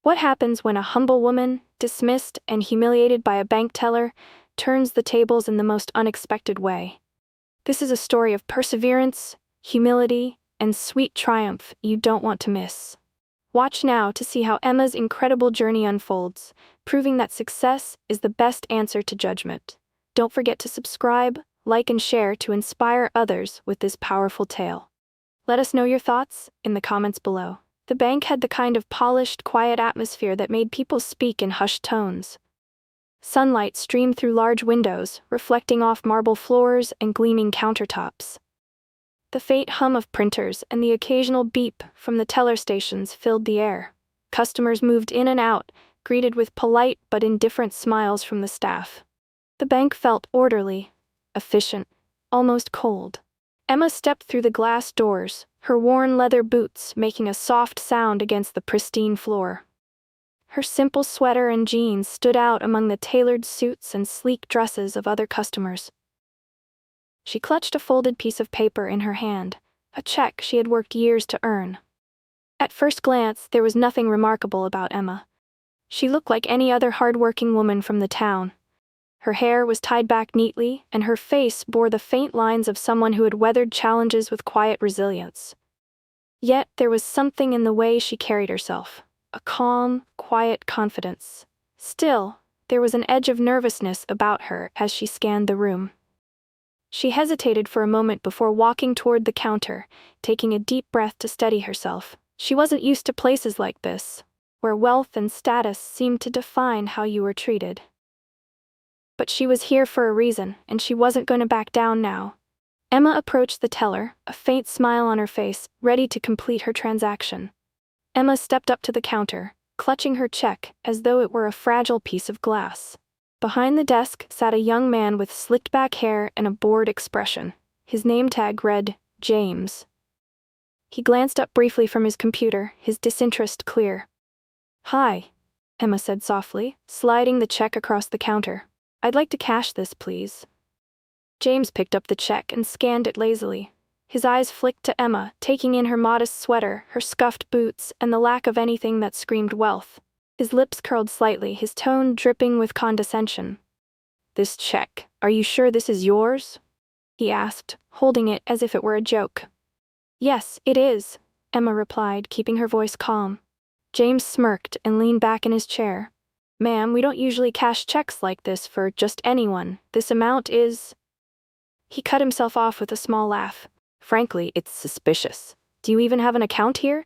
What happens when a humble woman, dismissed and humiliated by a bank teller, turns the tables in the most unexpected way? This is a story of perseverance, humility, and sweet triumph you don't want to miss. Watch now to see how Emma's incredible journey unfolds, proving that success is the best answer to judgment. Don't forget to subscribe, like, and share to inspire others with this powerful tale. Let us know your thoughts in the comments below. The bank had the kind of polished, quiet atmosphere that made people speak in hushed tones. Sunlight streamed through large windows, reflecting off marble floors and gleaming countertops. The faint hum of printers and the occasional beep from the teller stations filled the air. Customers moved in and out, greeted with polite but indifferent smiles from the staff. The bank felt orderly, efficient, almost cold. Emma stepped through the glass doors, her worn leather boots making a soft sound against the pristine floor. Her simple sweater and jeans stood out among the tailored suits and sleek dresses of other customers. She clutched a folded piece of paper in her hand, a check she had worked years to earn. At first glance, there was nothing remarkable about Emma. She looked like any other hard-working woman from the town. Her hair was tied back neatly, and her face bore the faint lines of someone who had weathered challenges with quiet resilience. Yet there was something in the way she carried herself, a calm, quiet confidence. Still, there was an edge of nervousness about her as she scanned the room. She hesitated for a moment before walking toward the counter, taking a deep breath to steady herself. She wasn't used to places like this, where wealth and status seemed to define how you were treated. But she was here for a reason, and she wasn't going to back down now. Emma approached the teller, a faint smile on her face, ready to complete her transaction. Emma stepped up to the counter, clutching her check as though it were a fragile piece of glass. Behind the desk sat a young man with slicked-back hair and a bored expression. His name tag read, James. He glanced up briefly from his computer, his disinterest clear. "Hi," Emma said softly, sliding the check across the counter. "I'd like to cash this, please." James picked up the check and scanned it lazily. His eyes flicked to Emma, taking in her modest sweater, her scuffed boots, and the lack of anything that screamed wealth. His lips curled slightly, his tone dripping with condescension. "This check, are you sure this is yours?" he asked, holding it as if it were a joke. "Yes, it is," Emma replied, keeping her voice calm. James smirked and leaned back in his chair. "Ma'am, we don't usually cash checks like this for just anyone. This amount is—" He cut himself off with a small laugh. "Frankly, it's suspicious. Do you even have an account here?"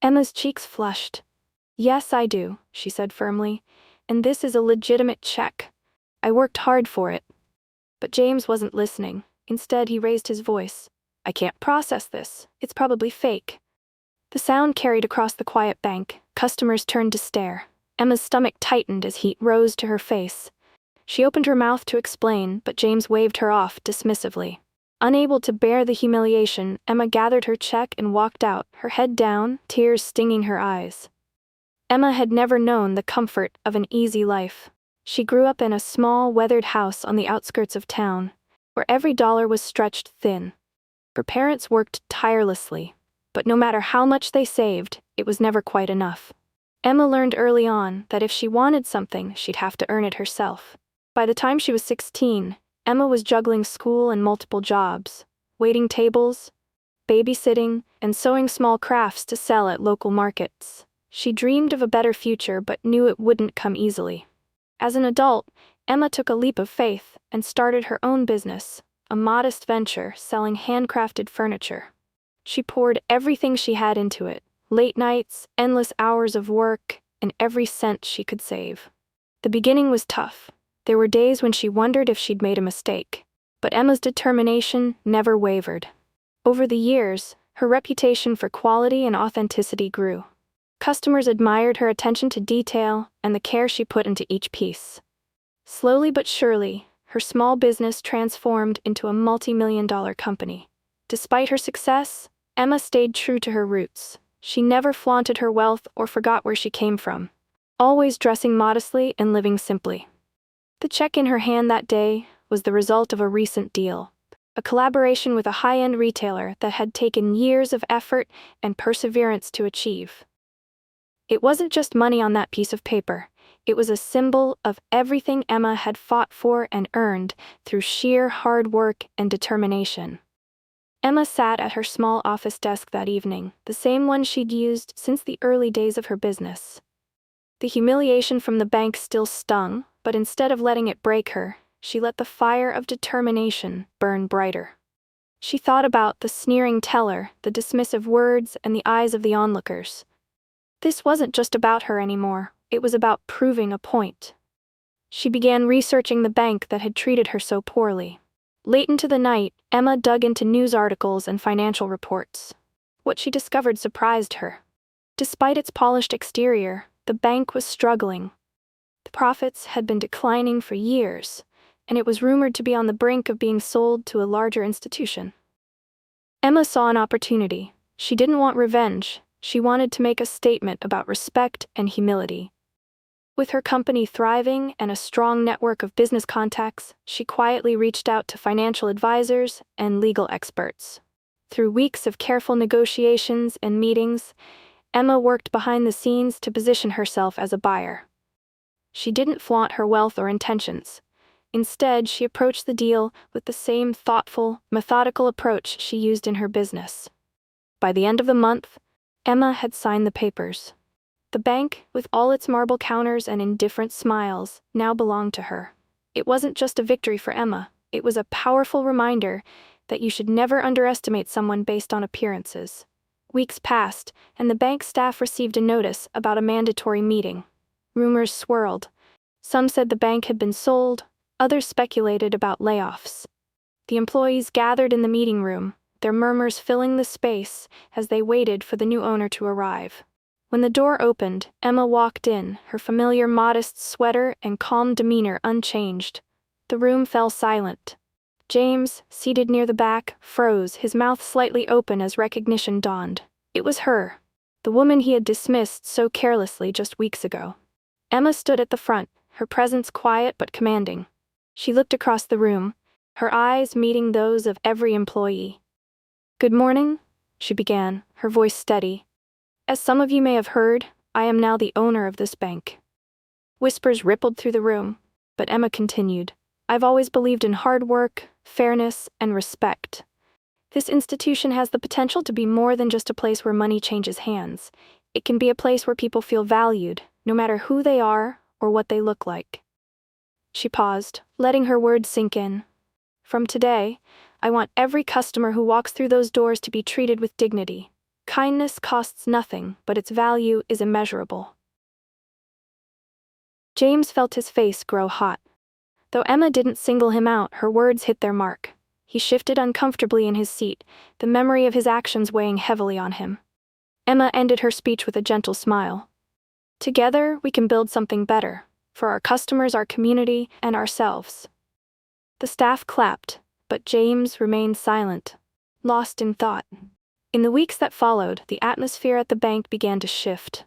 Emma's cheeks flushed. "Yes, I do," she said firmly, "and this is a legitimate check. I worked hard for it." But James wasn't listening. Instead, he raised his voice. "I can't process this. It's probably fake." The sound carried across the quiet bank. Customers turned to stare. Emma's stomach tightened as heat rose to her face. She opened her mouth to explain, but James waved her off dismissively. Unable to bear the humiliation, Emma gathered her check and walked out, her head down, tears stinging her eyes. Emma had never known the comfort of an easy life. She grew up in a small, weathered house on the outskirts of town, where every dollar was stretched thin. Her parents worked tirelessly, but no matter how much they saved, it was never quite enough. Emma learned early on that if she wanted something, she'd have to earn it herself. By the time she was 16, Emma was juggling school and multiple jobs, waiting tables, babysitting, and sewing small crafts to sell at local markets. She dreamed of a better future but knew it wouldn't come easily. As an adult, Emma took a leap of faith and started her own business, a modest venture selling handcrafted furniture. She poured everything she had into it, late nights, endless hours of work, and every cent she could save. The beginning was tough. There were days when she wondered if she'd made a mistake, but Emma's determination never wavered. Over the years, her reputation for quality and authenticity grew. Customers admired her attention to detail and the care she put into each piece. Slowly but surely, her small business transformed into a multi-million-dollar company. Despite her success, Emma stayed true to her roots. She never flaunted her wealth or forgot where she came from, always dressing modestly and living simply. The check in her hand that day was the result of a recent deal, a collaboration with a high-end retailer that had taken years of effort and perseverance to achieve. It wasn't just money on that piece of paper. It was a symbol of everything Emma had fought for and earned through sheer hard work and determination. Emma sat at her small office desk that evening, the same one she'd used since the early days of her business. The humiliation from the bank still stung, but instead of letting it break her, she let the fire of determination burn brighter. She thought about the sneering teller, the dismissive words, and the eyes of the onlookers. This wasn't just about her anymore, it was about proving a point. She began researching the bank that had treated her so poorly. Late into the night, Emma dug into news articles and financial reports. What she discovered surprised her. Despite its polished exterior, the bank was struggling. The profits had been declining for years, and it was rumored to be on the brink of being sold to a larger institution. Emma saw an opportunity. She didn't want revenge. She wanted to make a statement about respect and humility. With her company thriving and a strong network of business contacts, she quietly reached out to financial advisors and legal experts. Through weeks of careful negotiations and meetings, Emma worked behind the scenes to position herself as a buyer. She didn't flaunt her wealth or intentions. Instead, she approached the deal with the same thoughtful, methodical approach she used in her business. By the end of the month, Emma had signed the papers. The bank, with all its marble counters and indifferent smiles, now belonged to her. It wasn't just a victory for Emma, it was a powerful reminder that you should never underestimate someone based on appearances. Weeks passed, and the bank staff received a notice about a mandatory meeting. Rumors swirled. Some said the bank had been sold, others speculated about layoffs. The employees gathered in the meeting room, their murmurs filling the space as they waited for the new owner to arrive. When the door opened, Emma walked in, her familiar modest sweater and calm demeanor unchanged. The room fell silent. James, seated near the back, froze, his mouth slightly open as recognition dawned. It was her, the woman he had dismissed so carelessly just weeks ago. Emma stood at the front, her presence quiet but commanding. She looked across the room, her eyes meeting those of every employee. "Good morning," she began, her voice steady. "As some of you may have heard, I am now the owner of this bank." Whispers rippled through the room, but Emma continued. "I've always believed in hard work, fairness, and respect. This institution has the potential to be more than just a place where money changes hands. It can be a place where people feel valued, no matter who they are or what they look like." She paused, letting her words sink in. "From today, I want every customer who walks through those doors to be treated with dignity. Kindness costs nothing, but its value is immeasurable." James felt his face grow hot. Though Emma didn't single him out, her words hit their mark. He shifted uncomfortably in his seat, the memory of his actions weighing heavily on him. Emma ended her speech with a gentle smile. "Together, we can build something better, for our customers, our community, and ourselves." The staff clapped, but James remained silent, lost in thought. In the weeks that followed, the atmosphere at the bank began to shift.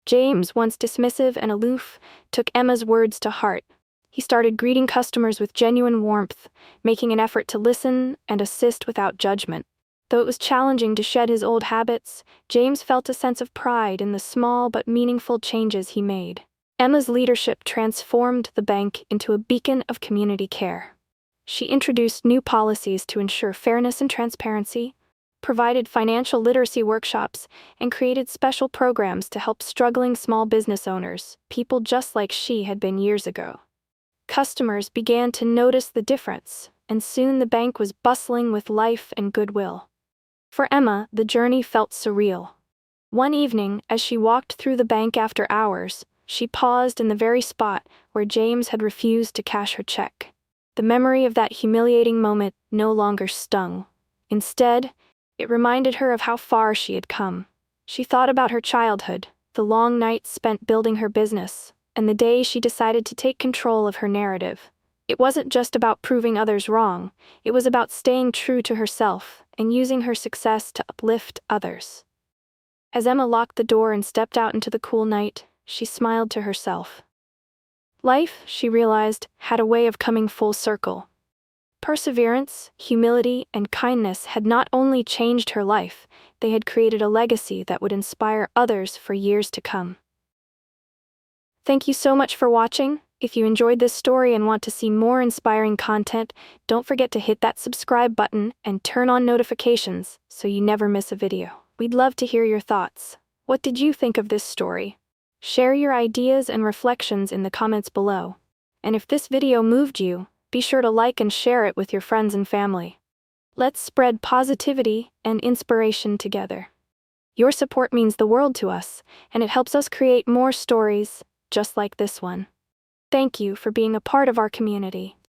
James, once dismissive and aloof, took Emma's words to heart. He started greeting customers with genuine warmth, making an effort to listen and assist without judgment. Though it was challenging to shed his old habits, James felt a sense of pride in the small but meaningful changes he made. Emma's leadership transformed the bank into a beacon of community care. She introduced new policies to ensure fairness and transparency, provided financial literacy workshops, and created special programs to help struggling small business owners, people just like she had been years ago. Customers began to notice the difference, and soon the bank was bustling with life and goodwill. For Emma, the journey felt surreal. One evening, as she walked through the bank after hours, she paused in the very spot where James had refused to cash her check. The memory of that humiliating moment no longer stung. Instead, it reminded her of how far she had come. She thought about her childhood, the long nights spent building her business, and the day she decided to take control of her narrative. It wasn't just about proving others wrong, it was about staying true to herself and using her success to uplift others. As Emma locked the door and stepped out into the cool night, she smiled to herself. Life, she realized, had a way of coming full circle. Perseverance, humility, and kindness had not only changed her life, they had created a legacy that would inspire others for years to come. Thank you so much for watching. If you enjoyed this story and want to see more inspiring content, don't forget to hit that subscribe button and turn on notifications so you never miss a video. We'd love to hear your thoughts. What did you think of this story? Share your ideas and reflections in the comments below. And if this video moved you, be sure to like and share it with your friends and family. Let's spread positivity and inspiration together. Your support means the world to us, and it helps us create more stories just like this one. Thank you for being a part of our community.